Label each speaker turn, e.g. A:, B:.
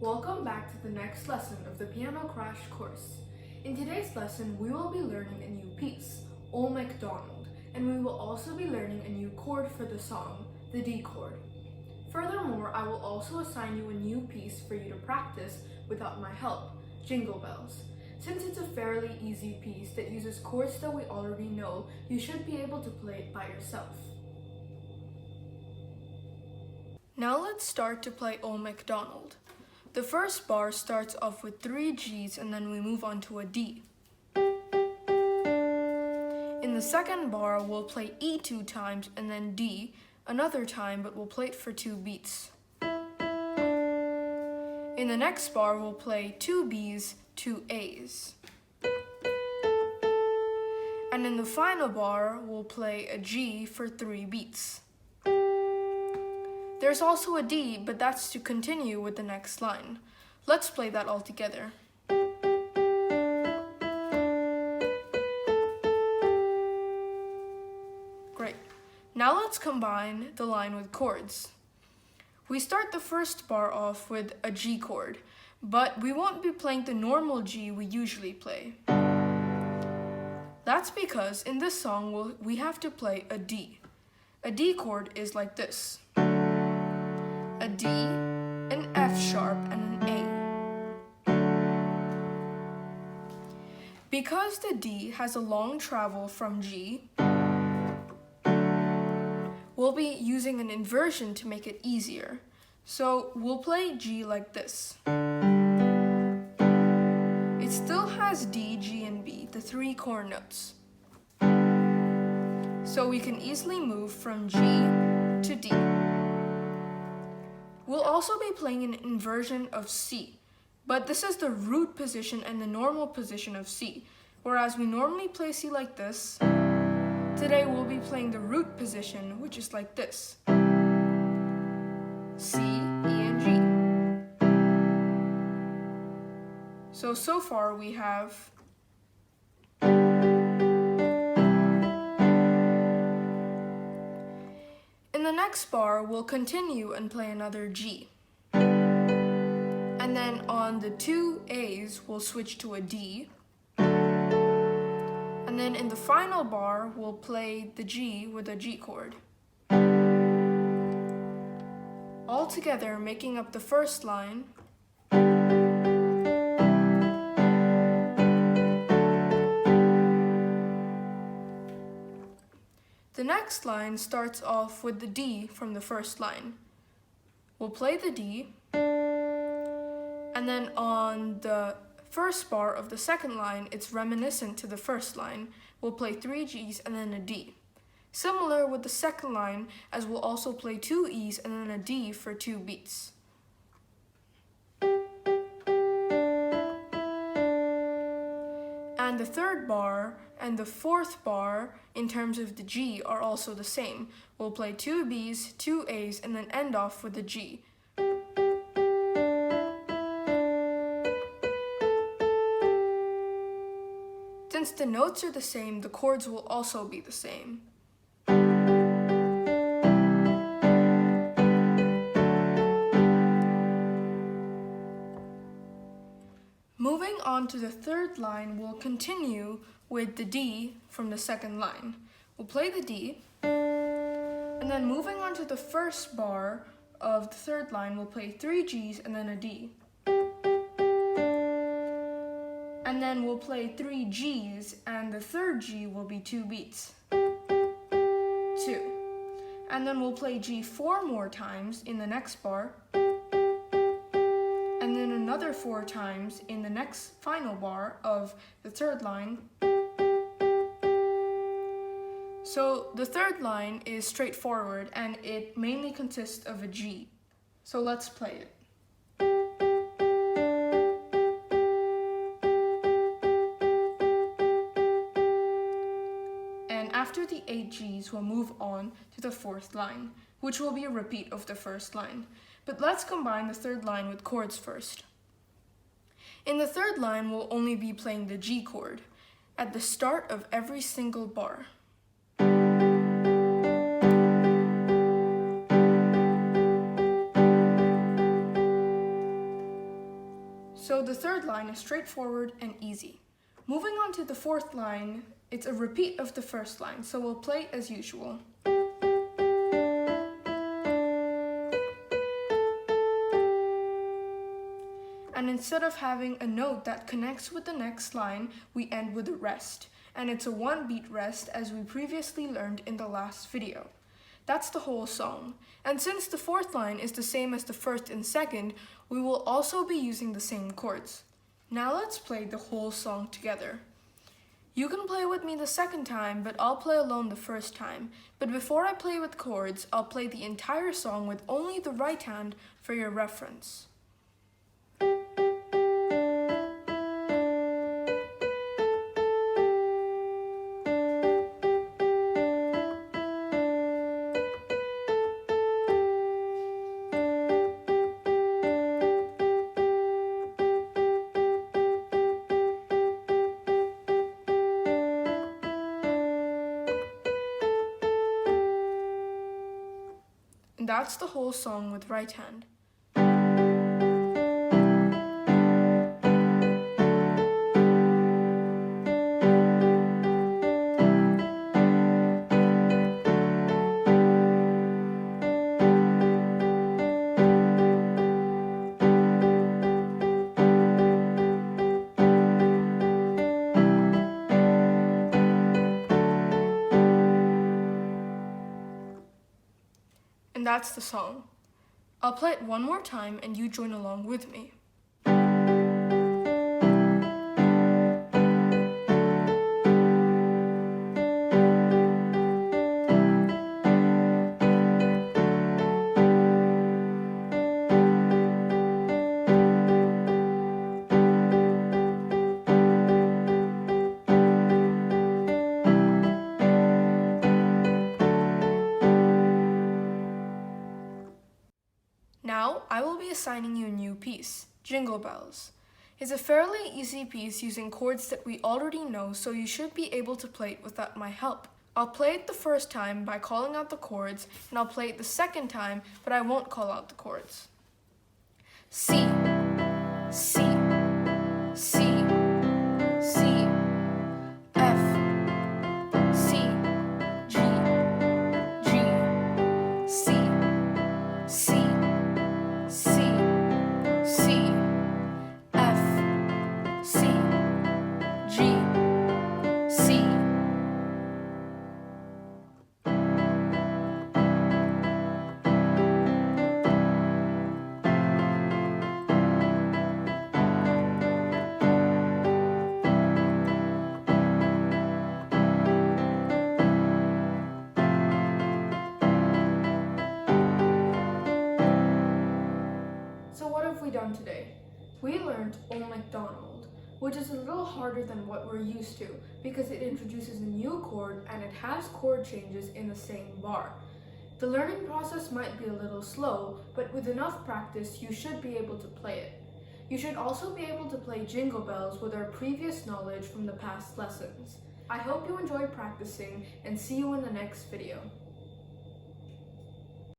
A: Welcome back to the next lesson of the Piano Crash course. In today's lesson, we will be learning a new piece, O MacDonald, and we will also be learning a new chord for the song, the D chord. Furthermore, I will also assign you a new piece for you to practice without my help, Jingle Bells. Since it's a fairly easy piece that uses chords that we already know, you should be able to play it by yourself. Now let's start to play O MacDonald. The first bar starts off with 3 G's and then we move on to a D. In the second bar, we'll play E 2 times and then D another time, but we'll play it for 2 beats. In the next bar, we'll play 2 B's, 2 A's. And in the final bar, we'll play a G for 3 beats. There's also a D, but that's to continue with the next line. Let's play that all together. Great. Now let's combine the line with chords. We start the first bar off with a G chord, but we won't be playing the normal G we usually play. That's because in this song we have to play a D. A D chord is like this. A D, an F sharp, and an A. Because the D has a long travel from G, we'll be using an inversion to make it easier. So we'll play G like this. It still has D, G, and B, the 3 core notes. So we can easily move from G to D. We'll also be playing an inversion of C, but this is the root position and the normal position of C. Whereas we normally play C like this, today we'll be playing the root position, which is like this. C, E, and G. So far we have in the next bar, we'll continue and play another G. And then on the 2 A's, we'll switch to a D. And then in the final bar, we'll play the G with a G chord. All together, making up the first line. The next line starts off with the D from the first line. We'll play the D, and then on the first bar of the second line, it's reminiscent to the first line. We'll play 3 G's and then a D. Similar with the second line, as we'll also play 2 E's and then a D for 2 beats. And the third bar and the fourth bar, in terms of the G, are also the same. We'll play 2 B's, 2 A's, and then end off with a G. Since the notes are the same, the chords will also be the same. Moving on to the third line, we'll continue with the D from the second line. We'll play the D, and then moving on to the first bar of the third line, we'll play 3 G's and then a D. And then we'll play 3 G's, and the third G will be 2 beats. 2. And then we'll play G 4 more times in the next bar, and then another 4 times in the next final bar of the third line. So the third line is straightforward and it mainly consists of a G. So let's play it. And after the 8 G's, we'll move on to the fourth line, which will be a repeat of the first line. But let's combine the third line with chords first. In the third line, we'll only be playing the G chord at the start of every single bar. So the third line is straightforward and easy. Moving on to the fourth line, it's a repeat of the first line, so we'll play as usual. And instead of having a note that connects with the next line, we end with a rest. And it's a one beat rest as we previously learned in the last video. That's the whole song. And since the fourth line is the same as the first and second, we will also be using the same chords. Now let's play the whole song together. You can play with me the second time, but I'll play alone the first time. But before I play with chords, I'll play the entire song with only the right hand for your reference. And that's the whole song with right hand. And that's the song. I'll play it one more time and you join along with me. Now, I will be assigning you a new piece, Jingle Bells. It's a fairly easy piece using chords that we already know, so you should be able to play it without my help. I'll play it the first time by calling out the chords, and I'll play it the second time, but I won't call out the chords. C, C, C, C, F, C, G, G, C, C, C, C, F, C, G, C. So what have we done today? We learned Old MacDonald, which is a little harder than what we're used to because it introduces a new chord and it has chord changes in the same bar. The learning process might be a little slow, but with enough practice, you should be able to play it. You should also be able to play Jingle Bells with our previous knowledge from the past lessons. I hope you enjoy practicing and see you in the next video.